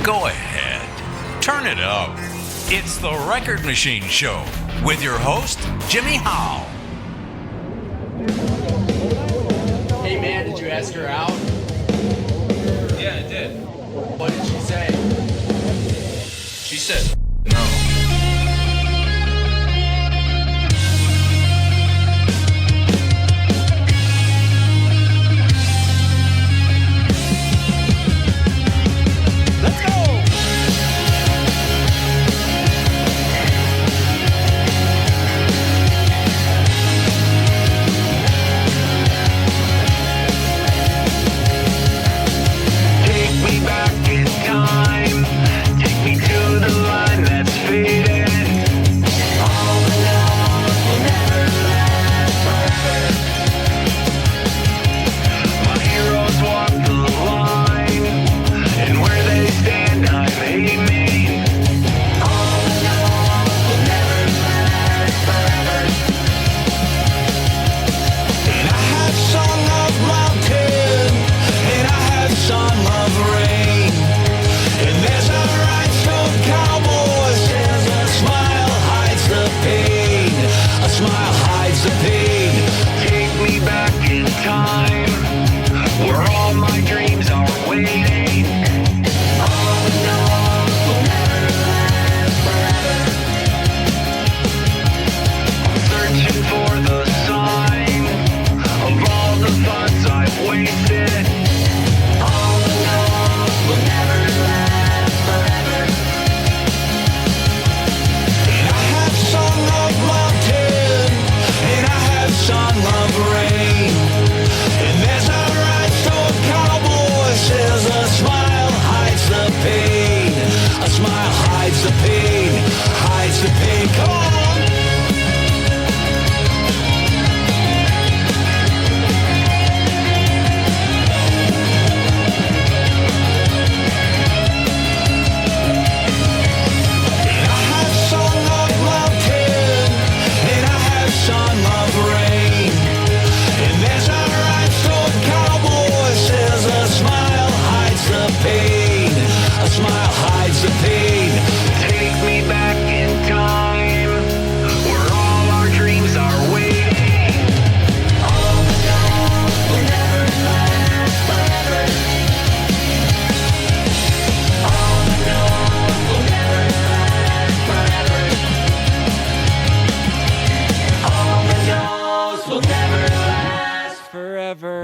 Go ahead. Turn it up. It's the Record Machine Show with your host, Jimmy Howe. Hey man, did you ask her out? Yeah, I did. What did she say? She said no.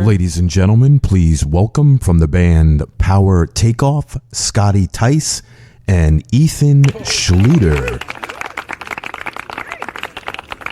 Ladies and gentlemen, please welcome from the band Power Takeoff, Ayden Theis and Ayden Schluter.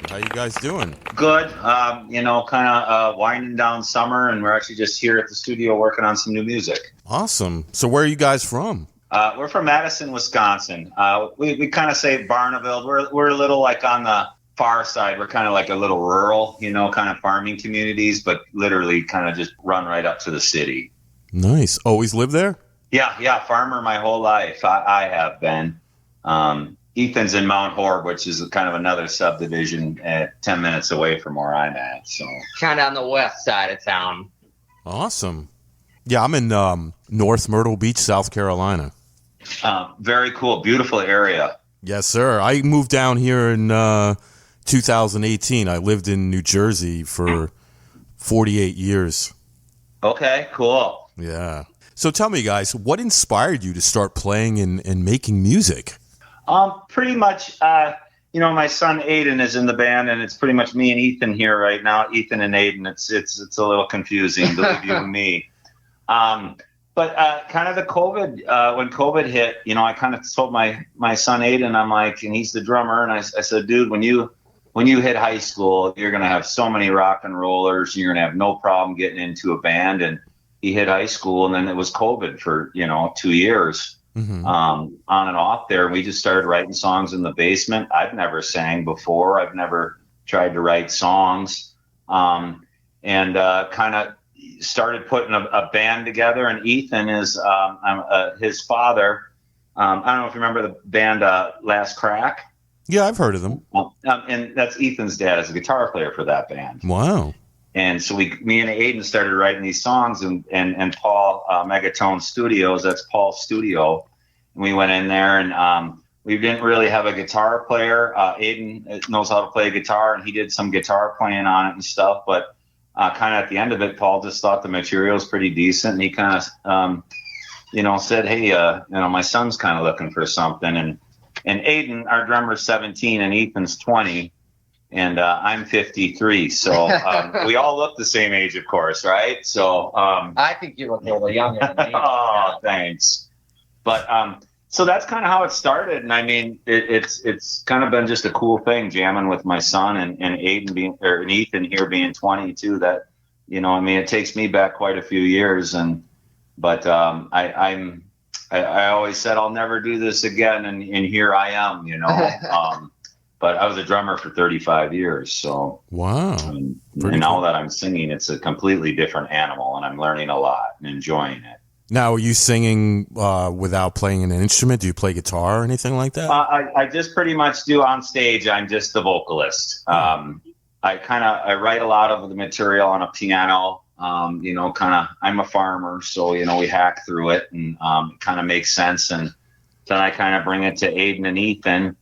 How you guys doing? Good. Kind of winding down summer, and we're actually just here at the studio working on some new music. Awesome. So where are you guys from? We're from Madison, Wisconsin. We kind of say Barneville. We're a little like on the far side. We're kind of like a little rural, kind of farming communities, but literally kind of just run right up to the city. Nice. Always lived there? Yeah. Farmer my whole life. I have been. Ethan's in Mount Horeb, which is kind of another subdivision at 10 minutes away from where I'm at. So Kind of on the west side of town. Awesome. Yeah, I'm in North Myrtle Beach, South Carolina. Very cool. Beautiful area. Yes, sir. I moved down here in 2018. I lived in New Jersey for 48 years. Okay, cool. Yeah. So tell me, guys, what inspired you to start playing and making music? Pretty much, my son Ayden is in the band, and it's pretty much me and Ethan here right now. Ethan and Ayden. It's a little confusing, believe you and me. But kind of the COVID, when COVID hit, I kind of told my son Ayden, I'm like, and he's the drummer, and I said, dude, when you hit high school, you're gonna have so many rock and rollers, you're gonna have no problem getting into a band. And he hit high school, and then it was COVID for 2 years, on and off there. We just started writing songs in the basement. I've never sang before. I've never tried to write songs, and kind of started putting a band together. And Ethan is his father. I don't know if you remember the band Last Crack. Yeah, I've heard of them. And that's Ethan's dad as a guitar player for that band. Wow. And so me and Ayden started writing these songs, and Paul Megatone Studios, that's Paul's studio, We went in there, and we didn't really have a guitar player. Ayden knows how to play guitar, and he did some guitar playing on it and stuff. But kind of at the end of it, Paul just thought the material was pretty decent, and he kind of, said, "Hey, my son's kind of looking for something." And Ayden, our drummer's 17, and Ethan's 20, and I'm 53. So we all look the same age, of course, right? So I think you look a little younger than me. oh, thanks. But so that's kind of how it started, and I mean, it's kind of been just a cool thing jamming with my son and Ayden and Ethan here being 22. That it takes me back quite a few years, but I always said I'll never do this again, and here I am, But I was a drummer for 35 years, so wow. And now that I'm singing, it's a completely different animal, and I'm learning a lot and enjoying it. Now, are you singing without playing an instrument? Do you play guitar or anything like that? I just pretty much do on stage. I'm just the vocalist. I write a lot of the material on a piano. I'm a farmer, so we hack through it, and it kind of makes sense. And then I kind of bring it to Ayden and Ethan,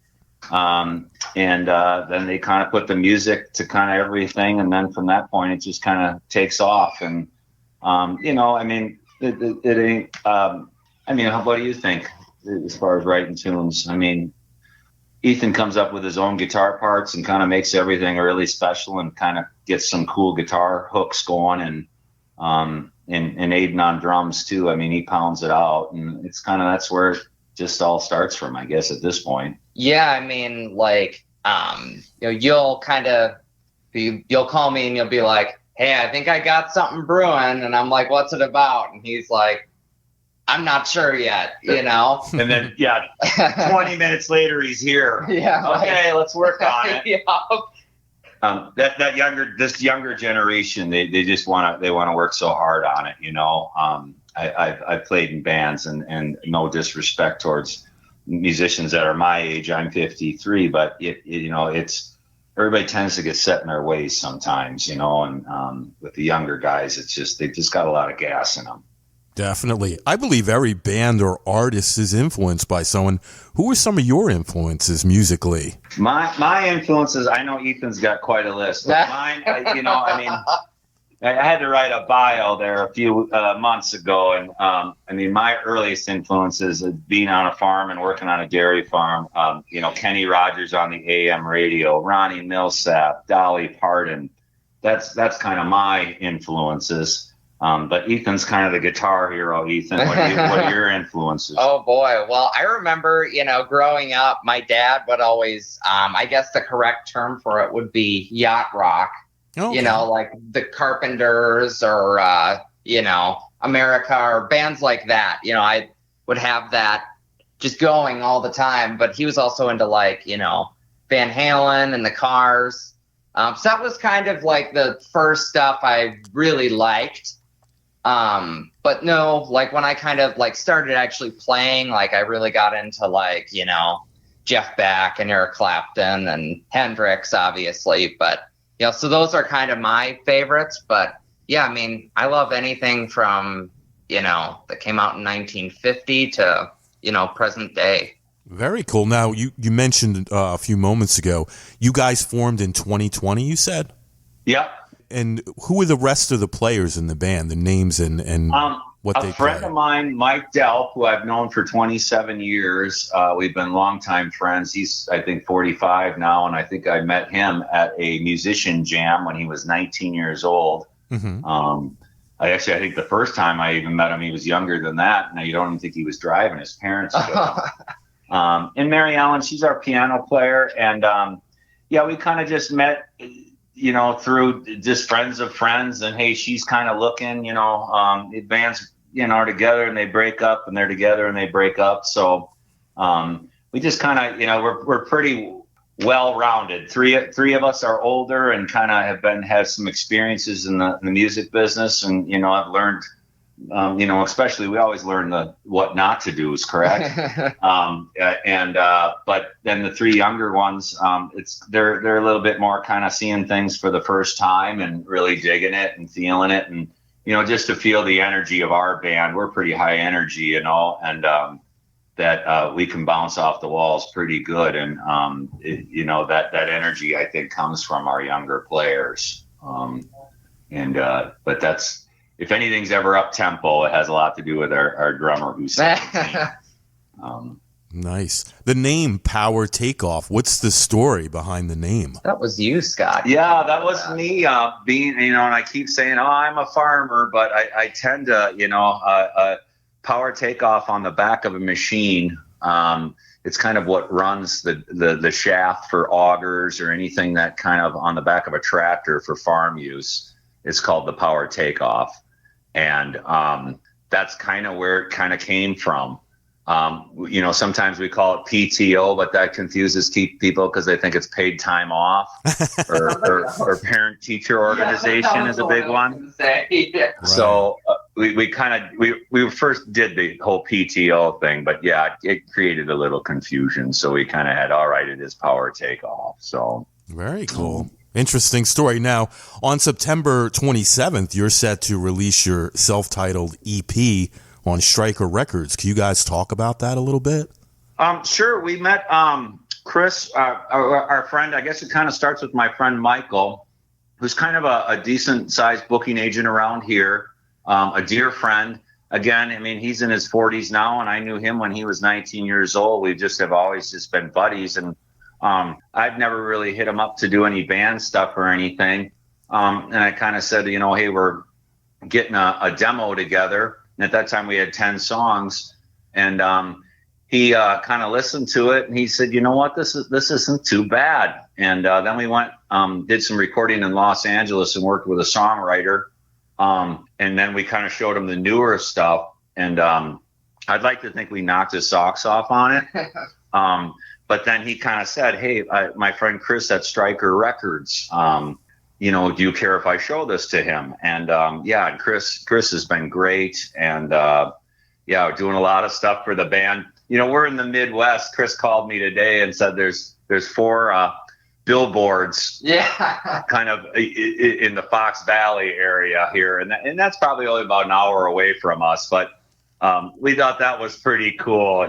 and then they kind of put the music to kind of everything, and then from that point, it just kind of takes off. And It ain't. What do you think as far as writing tunes? I mean, Ethan comes up with his own guitar parts and kind of makes everything really special, and kind of gets some cool guitar hooks going, and Ayden on drums too. I mean, he pounds it out, and it's kind of that's where it just all starts from, I guess, at this point. Yeah, I mean, you'll call me and you'll be like, "Hey, I think I got something brewing," and I'm like, "What's it about?" And he's like, "I'm not sure yet," And then 20 minutes later, he's here. Yeah. Okay, let's work on it. Yeah. This younger generation, they just want to work so hard on it. I've played in bands, and no disrespect towards musicians that are my age. I'm 53, but it's everybody tends to get set in their ways sometimes, and with the younger guys, they've just got a lot of gas in them. Definitely. I believe every band or artist is influenced by someone. Who are some of your influences musically? My influences, I know Ethan's got quite a list. But mine, I had to write a bio there a few months ago, and my earliest influences is being on a farm and working on a dairy farm. Kenny Rogers on the AM radio, Ronnie Millsap, Dolly Parton. That's kind of my influences. But Ethan's kind of the guitar hero. Ethan, what are your influences? Oh boy. Well, I remember, growing up, my dad would always, I guess the correct term for it would be yacht rock. Okay. Like the Carpenters or, America or bands like that. I would have that just going all the time. But he was also into Van Halen and the Cars. So that was kind of like the first stuff I really liked. But no, when I kind of started actually playing, I really got into Jeff Beck and Eric Clapton and Hendrix, obviously. But so those are kind of my favorites. But yeah, I mean, I love anything from that came out in 1950 to present day. Very cool. Now you mentioned a few moments ago, you guys formed in 2020. You said. Yep. And who are the rest of the players in the band, the names and what they play? A friend of mine, Mike Delp, who I've known for 27 years. We've been longtime friends. He's, I think, 45 now, and I think I met him at a musician jam when he was 19 years old. Mm-hmm. I think the first time I even met him, he was younger than that. Now, you don't even think he was driving. His parents took him. And Mary Ellen, she's our piano player. And, we kind of just met through just friends of friends, and hey, she's kind of looking, bands, are together and they break up, and they're together and they break up. So, we just kind of, we're pretty well rounded. Three of us are older and kind of have some experiences in the music business, and I've learned, especially we always learn what not to do is correct. But then the three younger ones, they're a little bit more kind of seeing things for the first time and really digging it and feeling it, and just to feel the energy of our band. We're pretty high energy, and that we can bounce off the walls pretty good, and that energy I think comes from our younger players. But that's, if anything's ever up tempo, it has a lot to do with our drummer who's 17. Nice. The name Power Takeoff. What's the story behind the name? That was you, Scott. Yeah, that was me being, and I keep saying, oh, I'm a farmer, but I tend to, power takeoff on the back of a machine. It's kind of what runs the shaft for augers or anything that kind of on the back of a tractor for farm use. It's called the power takeoff. And that's kind of where it kind of came from. Sometimes we call it PTO, but that confuses people because they think it's paid time off, or parent teacher organization is a big one. Yeah. So we first did the whole PTO thing, but yeah, it created a little confusion. So we kind of had, all right, it is power takeoff. So very cool. Interesting story. Now, on September 27th, you're set to release your self-titled EP on Stryker Records. Can you guys talk about that a little bit? Sure. We met Chris, our friend. I guess it kind of starts with my friend Michael, who's kind of a decent-sized booking agent around here, a dear friend. Again, I mean, he's in his 40s now, and I knew him when he was 19 years old. We just have always just been buddies, and I've never really hit him up to do any band stuff or anything. And I kind of said, hey, we're getting a demo together. And at that time we had 10 songs, and he kind of listened to it, and he said, you know what, this isn't too bad. And then we went, did some recording in Los Angeles and worked with a songwriter. And then we kind of showed him the newer stuff. And I'd like to think we knocked his socks off on it. But then he kind of said, hey, my friend Chris at Stryker Records, do you care if I show this to him? And Chris has been great, and we're doing a lot of stuff for the band. We're in the Midwest. Chris called me today and said there's 4 billboards, kind of in the Fox Valley area here, and that's probably only about an hour away from us, but we thought that was pretty cool,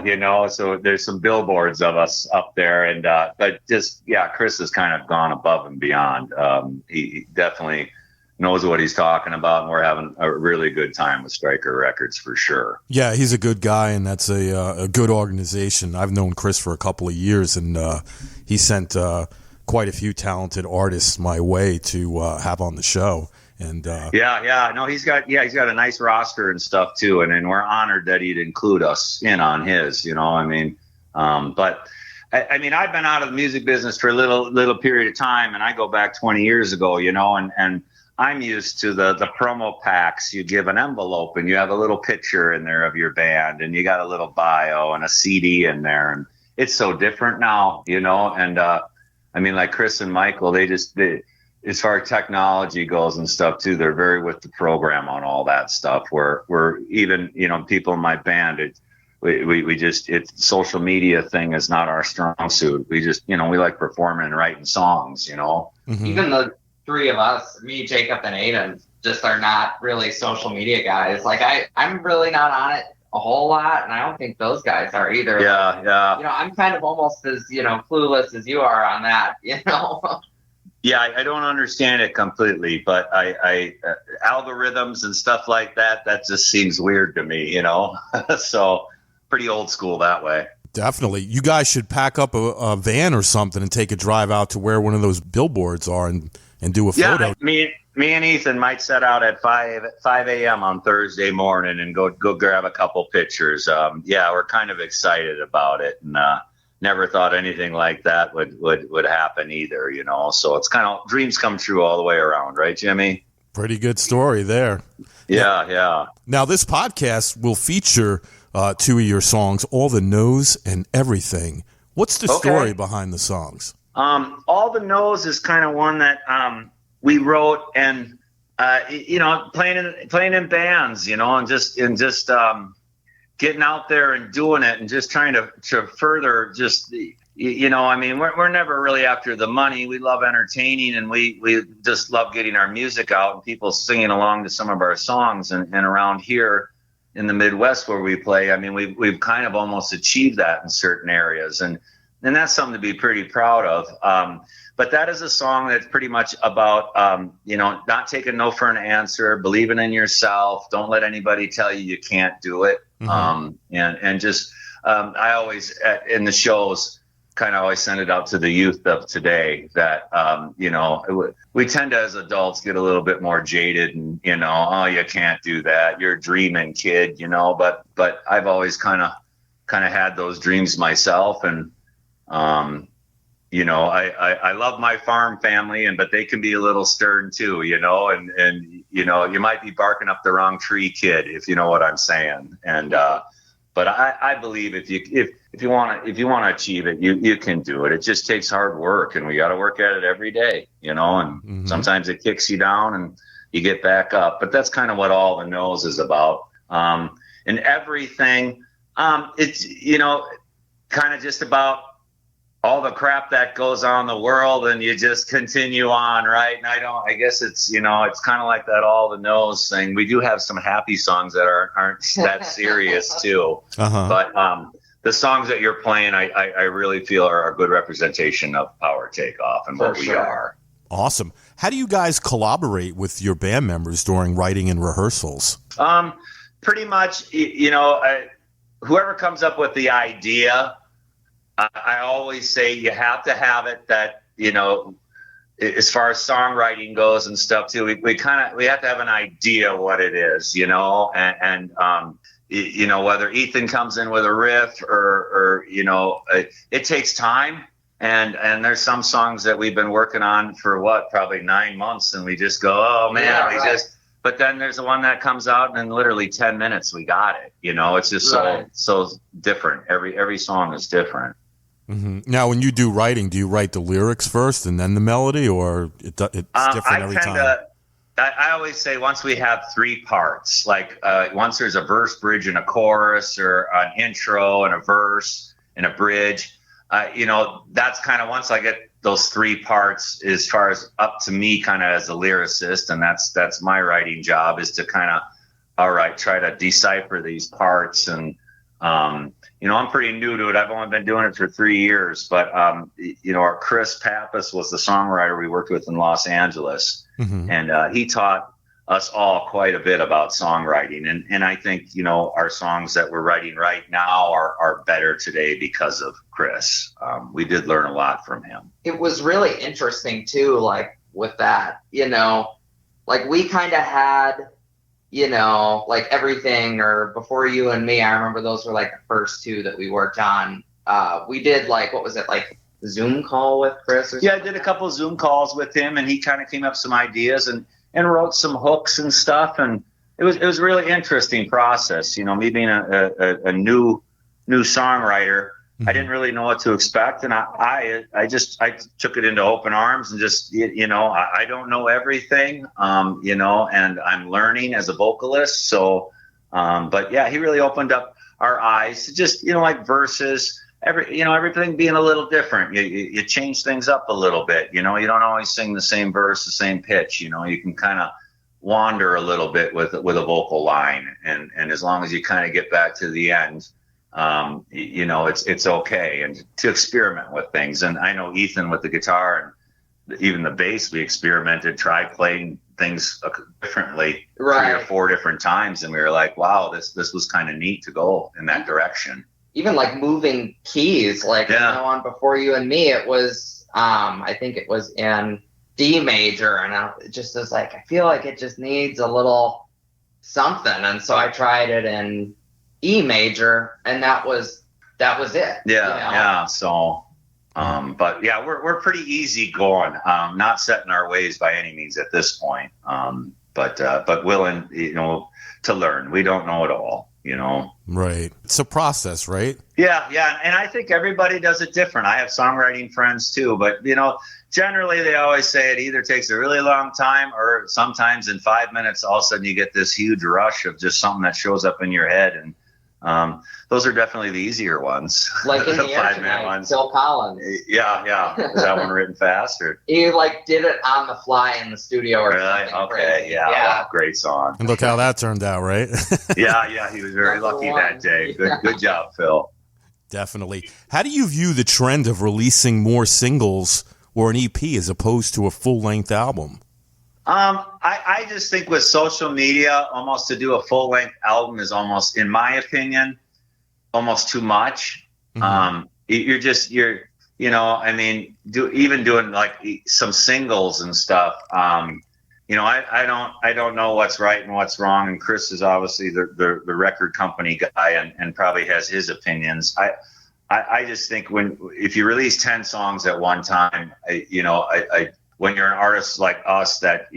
so there's some billboards of us up there, and but Chris has kind of gone above and beyond. He definitely knows what he's talking about, and we're having a really good time with Stryker Records for sure. Yeah, he's a good guy, and that's a good organization. I've known Chris for a couple of years, and he sent quite a few talented artists my way to have on the show. And he's got a nice roster and stuff too, and we're honored that he'd include us in on his, but I mean, I've been out of the music business for a little period of time, and I go back 20 years ago, and I'm used to the promo packs. You give an envelope and you have a little picture in there of your band, and you got a little bio and a CD in there, and it's so different now, and I mean, like Chris and Michael, they as far as technology goes and stuff too, they're very with the program on all that stuff. We're even, people in my band, it's social media thing is not our strong suit. We just, we like performing and writing songs, Mm-hmm. Even the 3 of us, me, Jacob, and Ayden, just are not really social media guys. Like I'm really not on it a whole lot, and I don't think those guys are either. Yeah. I'm kind of almost as, clueless as you are on that, Yeah, I don't understand it completely, but I algorithms and stuff like that just seems weird to me, so pretty old school that way. Definitely. You guys should pack up a van or something and take a drive out to where one of those billboards are and do a photo. Me and Ethan might set out at 5 a.m. on Thursday morning and go grab a couple pictures. We're kind of excited about it, and never thought anything like that would happen either, so it's kind of dreams come true all the way around, right, Jimmy? Pretty good story there. Yeah. Now this podcast will feature 2 of your songs, All the No's and Everything. What's the story behind the songs? All the No's is kind of one that we wrote, and playing in bands, and just getting out there and doing it, and just trying to further just, I mean, we're never really after the money. We love entertaining, and we just love getting our music out and people singing along to some of our songs. And around here, in the Midwest where we play, I mean, we've kind of almost achieved that in certain areas, and that's something to be pretty proud of. But that is a song that's pretty much about, not taking no for an answer, believing in yourself. Don't let anybody tell you can't do it. And just, I always, in the shows, kind of always send it out to the youth of today that, we tend to, as adults, get a little bit more jaded and, oh, you can't do that. You're a dreaming kid, but I've always kind of had those dreams myself. And, I love my farm family, but they can be a little stern too, and you might be barking up the wrong tree, kid, if you know what I'm saying. And, but I believe if you want to achieve it, you can do it. It just takes hard work, and we got to work at it every day, and sometimes it kicks you down and you get back up. But that's kind of what All the Knows is about. And everything, it's, kind of just about all the crap that goes on in the world, and you just continue on, right? And I guess it's, it's kind of like that All the Knows thing. We do have some happy songs that aren't that serious too. But the songs that you're playing, I really feel are a good representation of Power Takeoff and what we are. Awesome. How do you guys collaborate with your band members during writing and rehearsals? Pretty much, whoever comes up with the idea, I always say you have to have it that, as far as songwriting goes and stuff too, we have to have an idea what it is, and whether Ethan comes in with a riff or it takes time. And there's some songs that we've been working on for probably 9 months, and we just go, oh man, but then there's the one that comes out and in literally 10 minutes we got it. It's just so different. Every song is different. Now, when you do writing, do you write the lyrics first and then the melody, or it's different every time? I always say once we have 3 parts, like once there's a verse, bridge, and a chorus, or an intro and a verse and a bridge, that's kind of once I get those 3 parts, as far as up to me kind of as a lyricist, and that's my writing job, is to kind of, all right, try to decipher these parts. And I'm pretty new to it. I've only been doing it for 3 years, but our Chris Pappas was the songwriter we worked with in Los Angeles, and he taught us all quite a bit about songwriting. And I think, our songs that we're writing right now are better today because of Chris. We did learn a lot from him. It was really interesting too, like with that, like we kind of had, like Everything, or Before You and Me. I remember those were like the first 2 that we worked on. We did what was it, like Zoom call with Chris or something? Yeah, I did a couple of Zoom calls with him, and he kind of came up with some ideas and wrote some hooks and stuff. And it was a really interesting process. Me being a new songwriter, I didn't really know what to expect. And I took it into open arms and just, I don't know everything, and I'm learning as a vocalist. So, but yeah, he really opened up our eyes to just, like verses, everything being a little different. You change things up a little bit, you don't always sing the same verse, the same pitch, you can kind of wander a little bit with a vocal line. And as long as you kind of get back to the end, it's okay, and to experiment with things. And I know Ethan with the guitar and even the bass, we experimented, tried playing things differently 3 or 4 different times, and we were like, wow, this was kind of neat to go in that direction. Even like moving keys, like on Before You and Me, it was I think it was in D major, and it just was like, I feel like it just needs a little something, and so I tried it in E major, and that was it. Yeah. So, but yeah, we're pretty easy going, not set in our ways by any means at this point. But willing, to learn. We don't know it all, Right. It's a process, right? Yeah. And I think everybody does it different. I have songwriting friends too, but generally they always say it either takes a really long time, or sometimes in 5 minutes, all of a sudden you get this huge rush of just something that shows up in your head. And Those are definitely the easier ones. Like in the, 5-minute tonight, ones. Phil Collins. Yeah. Is that one written fast or? He like did it on the fly in the studio or Really? something. Okay. Crazy. Yeah. Great song. And look how that turned out, right? Yeah. He was very lucky that day. Good job, Phil. Definitely. How do you view the trend of releasing more singles or an EP as opposed to a full-length album? I just think with social media, almost to do a full-length album is almost, in my opinion, almost too much. Mm-hmm. Even doing like some singles and stuff. I don't know what's right and what's wrong. And Chris is obviously the record company guy and probably has his opinions. I just think if you release 10 songs at one time, when you're an artist like us that,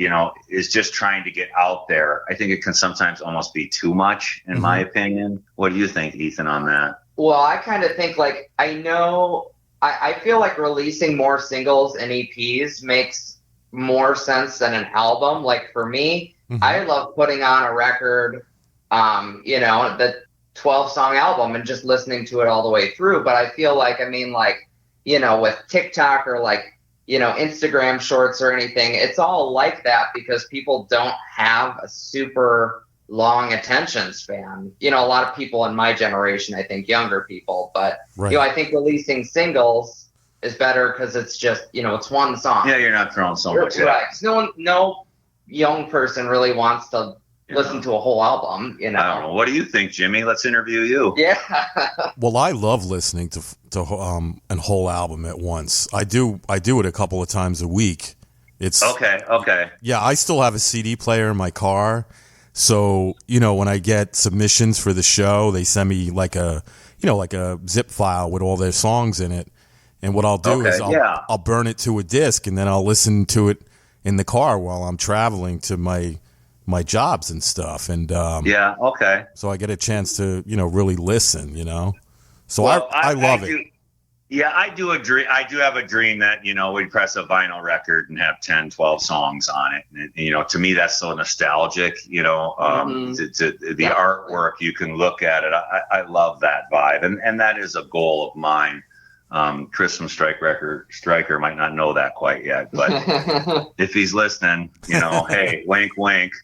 is just trying to get out there, I think it can sometimes almost be too much, in my opinion. What do you think, Ethan, on that? Well, I kind of think like, I feel like releasing more singles and EPs makes more sense than an album. Like for me, I love putting on a record, the 12-song album and just listening to it all the way through. But I feel like, with TikTok or Instagram shorts or anything, it's all like that because people don't have a super long attention span. A lot of people in my generation, I think younger people, but right. I think releasing singles is better because it's just, it's one song. Yeah, you're not throwing so much. Right. No young person really wants to listen to a whole album, I don't know. What do you think, Jimmy? Let's interview you. Yeah. Well, I love listening to a whole album at once. I do it a couple of times a week. It's okay. Yeah, I still have a CD player in my car. So, when I get submissions for the show, they send me like a zip file with all their songs in it. And what I'll do is I'll burn it to a disc and then I'll listen to it in the car while I'm traveling to my jobs and stuff. And so I get a chance to, really listen, So I love it. I do have a dream that, we'd press a vinyl record and have 10, 12 songs on it. And, to me, that's so nostalgic, the artwork, you can look at it. I love that vibe. And that is a goal of mine. Chris from Stryker might not know that quite yet, but if he's listening, hey, wink, wink.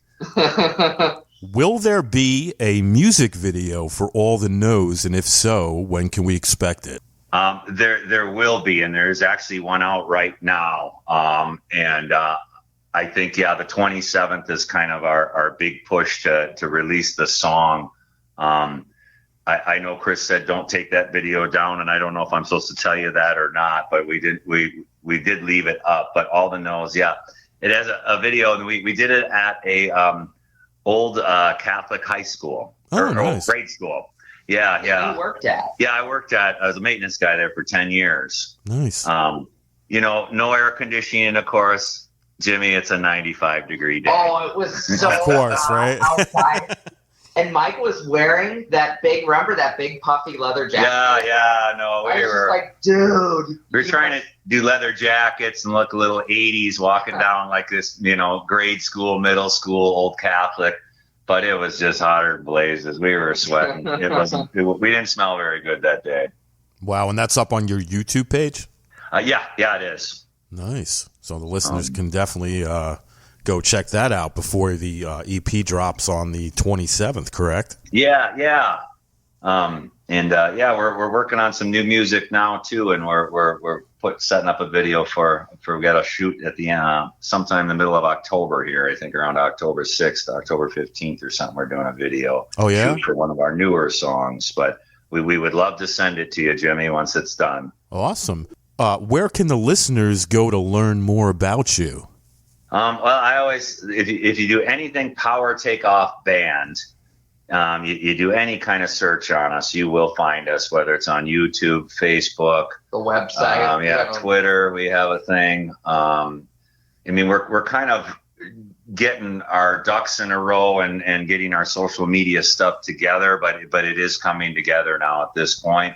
Will there be a music video for All the No's? And if so, when can we expect it? There will be, and there's actually one out right now. I think, the 27th is kind of our big push to release the song. I know Chris said don't take that video down, and I don't know if I'm supposed to tell you that or not, but we did leave it up. But All the No's, it has a video, and we did it at a old Catholic high school or nice. Grade school. Yeah. You worked at? Yeah, I was a maintenance guy there for 10 years. Nice. No air conditioning, of course. Jimmy, it's a 95-degree day. Oh, it was so of course, right? outside. And Mike was wearing that big puffy leather jacket. No, I was just like, dude. We were trying to do leather jackets and look a little 80s, walking down like this, grade school, middle school, old Catholic. But it was just hotter than blazes. We were sweating. We didn't smell very good that day. Wow, and that's up on your YouTube page? Yeah, it is. Nice. So the listeners can definitely go check that out before the EP drops on the 27th, correct? Yeah. We're working on some new music now too, and we're setting up a video we got a shoot at the sometime in the middle of October here. I think around October 6th, October 15th or something. We're doing a video. Oh yeah, shoot for one of our newer songs, but we would love to send it to you, Jimmy, once it's done. Awesome. Where can the listeners go to learn more about you? Well, I always, if you do anything Power Takeoff Band, you do any kind of search on us, you will find us, whether it's on YouTube, Facebook, the website, Twitter. We have a thing. We're kind of getting our ducks in a row and getting our social media stuff together, but it is coming together now at this point.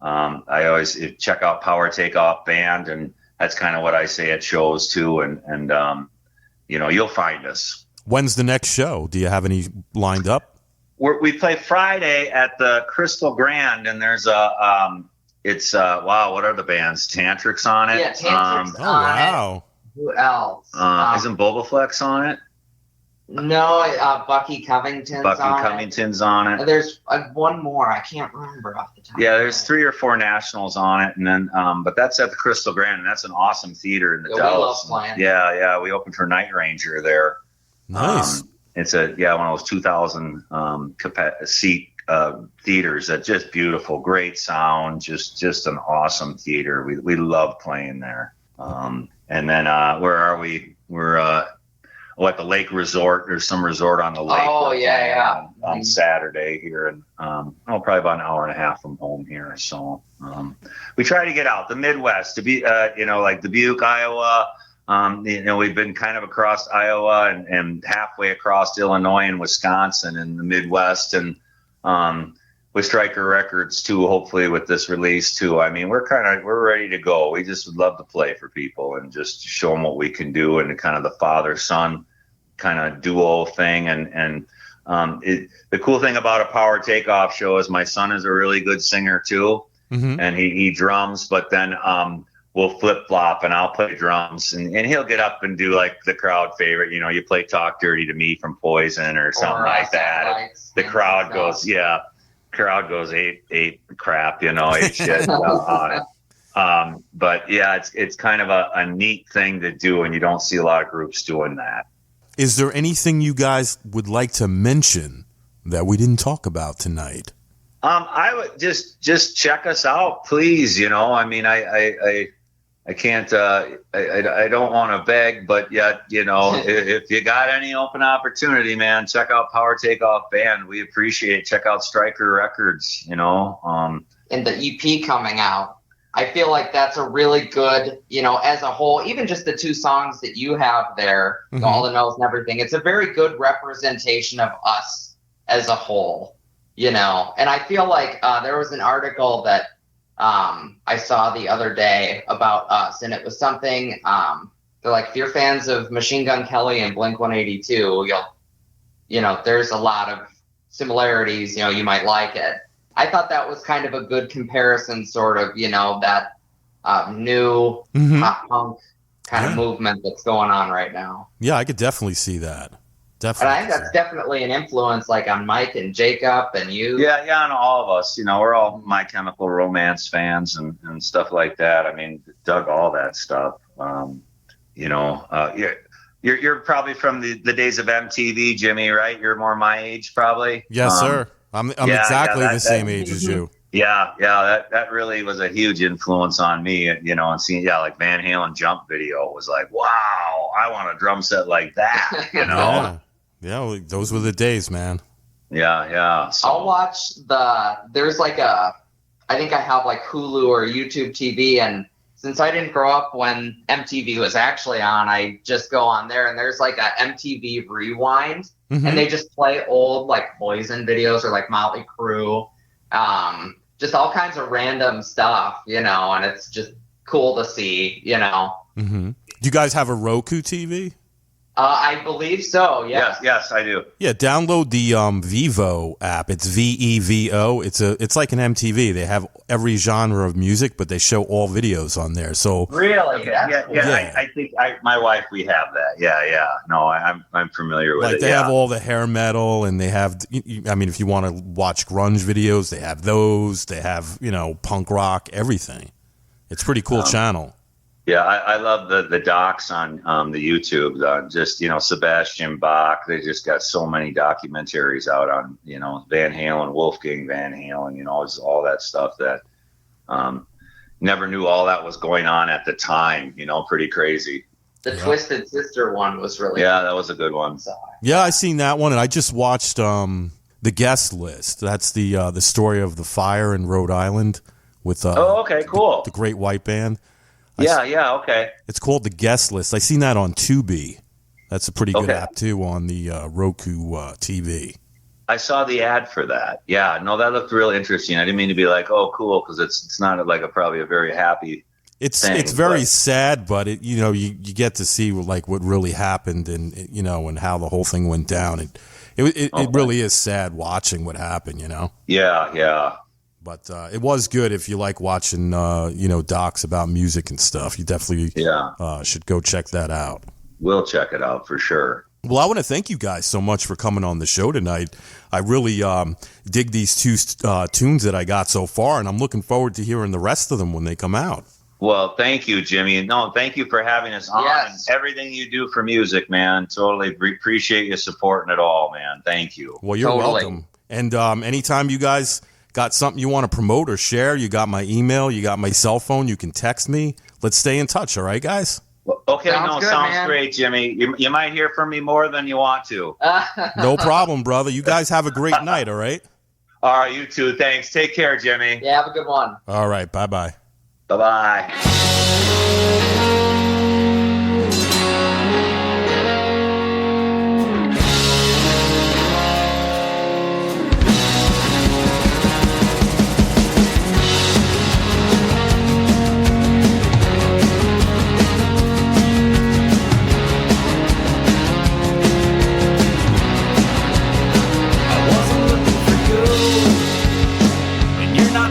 I always check out Power Takeoff Band, and that's kind of what I say at shows too. And you'll find us. When's the next show? Do you have any lined up? we play Friday at the Crystal Grand, and there's a wow, what are the bands? Tantrix on it. Yeah, Tantrix Oh on wow. it. Who else? Isn't Bobaflex on it? No, Bucky Covington's on it. There's one more. I can't remember off the top. Yeah, there's 3 or 4 nationals on it, and then but that's at the Crystal Grand, and that's an awesome theater in the Dells. We love playing. Yeah, we opened for Night Ranger there. Nice. It's one of those 2,000 seat theaters that's just beautiful, great sound, just an awesome theater. We love playing there. And then where are we? We're at the Lake Resort. There's some resort on the lake. Oh, yeah. On Saturday here, and probably about an hour and a half from home here. So we try to get out the Midwest to be, like Dubuque, Iowa. We've been kind of across Iowa and halfway across Illinois and Wisconsin and the Midwest, and with Stryker Records too. Hopefully with this release too. I mean, we're ready to go. We just would love to play for people and just show them what we can do, and kind of the father-son kind of duo thing. And the cool thing about a Power Takeoff show is my son is a really good singer too, and he drums, but then we'll flip flop and I'll play drums, and he'll get up and do like the crowd favorite, you play Talk Dirty to Me from Poison or something like that. The crowd goes, ape crap, ape shit on it. But yeah, it's kind of a neat thing to do, and you don't see a lot of groups doing that. Is there anything you guys would like to mention that we didn't talk about tonight? I would just check us out, please. I mean, I can't, I don't want to beg, but yet, if you got any open opportunity, man, check out Power Takeoff Band. We appreciate it. Check out Stryker Records, And the EP coming out. I feel like that's a really good, as a whole, even just the 2 songs that you have there, all the notes and everything, it's a very good representation of us as a whole, And I feel like there was an article that I saw the other day about us, and it was something, they're like, if you're fans of Machine Gun Kelly and Blink-182, there's a lot of similarities, you might like it. I thought that was kind of a good comparison, sort of, that new pop punk kind of movement that's going on right now. Yeah, I could definitely see that. Definitely. And I think that's definitely an influence, like on Mike and Jacob and you. Yeah, and all of us. We're all My Chemical Romance fans and stuff like that. I mean, dug all that stuff. You're probably from the days of MTV, Jimmy, right? You're more my age, probably. Yes, sir. I'm exactly the same age as you. Yeah, that really was a huge influence on me, and seeing, like Van Halen Jump video was like, wow, I want a drum set like that, Yeah, those were the days, man. Yeah. So. I'll watch there's like I think I have like Hulu or YouTube TV, and since I didn't grow up when MTV was actually on, I just go on there, and there's like a MTV Rewind. And they just play old like Poison videos or like Motley Crue, just all kinds of random stuff, and it's just cool to see, Do you guys have a Roku TV? I believe so. Yes, I do. Yeah, download the Vivo app. It's VEVO. It's like an MTV. They have every genre of music, but they show all videos on there. So really, yeah. I think my wife, we have that. Yeah. No, I'm familiar with it. They have all the hair metal, and they have. I mean, if you want to watch grunge videos, they have those. They have punk rock, everything. It's a pretty cool channel. Yeah, I love the docs on the YouTube. Just Sebastian Bach. They just got so many documentaries out on Van Halen, Wolfgang Van Halen. All that stuff that never knew all that was going on at the time. Pretty crazy. The Twisted Sister one was really that was a good one. Yeah, I seen that one, and I just watched the Guest List. That's the story of the fire in Rhode Island with okay, cool. The Great White Band. Okay. It's called The Guest List. I seen that on Tubi. That's a pretty good app, too, on the Roku TV. I saw the ad for that. Yeah, no, that looked really interesting. I didn't mean to be like, oh, cool, because it's not like probably a very happy thing. It's very sad, but you get to see like what really happened and and how the whole thing went down. It really is sad watching what happened, you know? Yeah. But it was good if you like watching, docs about music and stuff. You definitely should go check that out. We'll check it out for sure. Well, I want to thank you guys so much for coming on the show tonight. I really dig these two tunes that I got so far, and I'm looking forward to hearing the rest of them when they come out. Well, thank you, Jimmy. No, thank you for having us on and everything you do for music, man. Totally appreciate you supporting it all, man. Thank you. Well, you're welcome. And anytime you guys got something you want to promote or share, you got my email, you got my cell phone, you can text me. Let's stay in touch, all right, guys? Okay, sounds great, Jimmy. You might hear from me more than you want to. No problem, brother. You guys have a great night, all right? All right, you too. Thanks. Take care, Jimmy. Yeah, have a good one. All right, bye-bye. Bye-bye.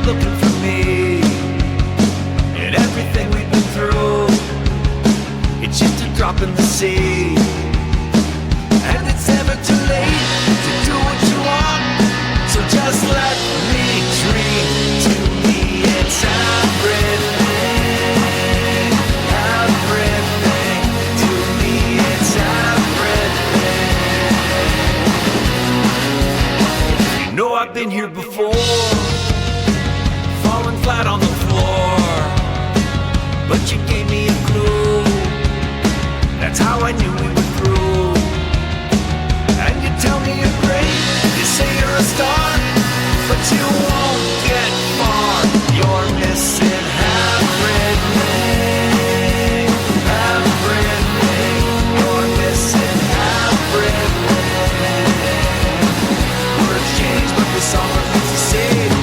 Looking for me and everything we've been through. It's just a drop in the sea, and it's never too late to do what you want. So just let me dream. To me, it's everything, everything. To me, it's everything. You know I've been here before, falling flat on the floor, but you gave me a clue. That's how I knew we were through. And you tell me you're great, you say you're a star, but you won't get far. You're missing everything, everything. You're missing everything. Words change, but the song remains the same.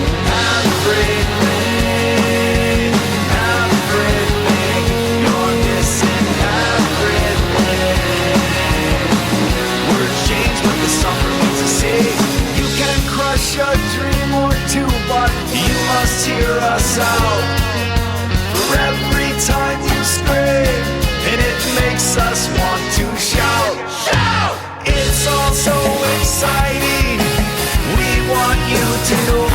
A dream or two, but you must hear us out. For every time you scream, and it makes us want to shout. Shout! It's all so exciting. We want you to know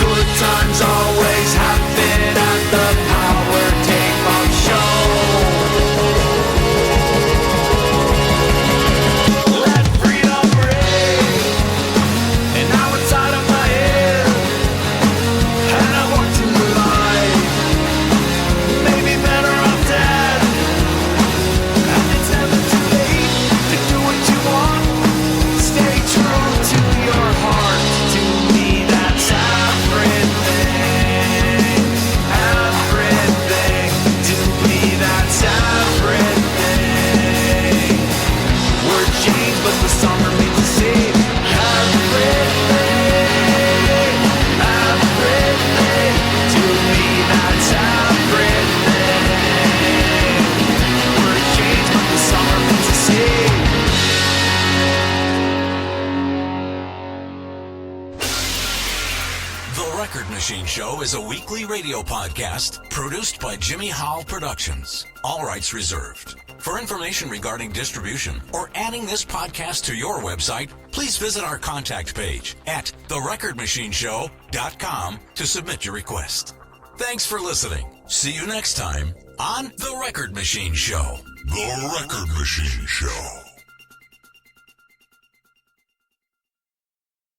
good times always happen at the Power Take Off Show. Show is a weekly radio podcast produced by Jimmy Howell Productions. All rights reserved. For information regarding distribution or adding this podcast to your website, please visit our contact page at therecordmachineshow.com to submit your request. Thanks for listening. See you next time on The Record Machine Show. The Record Machine Show.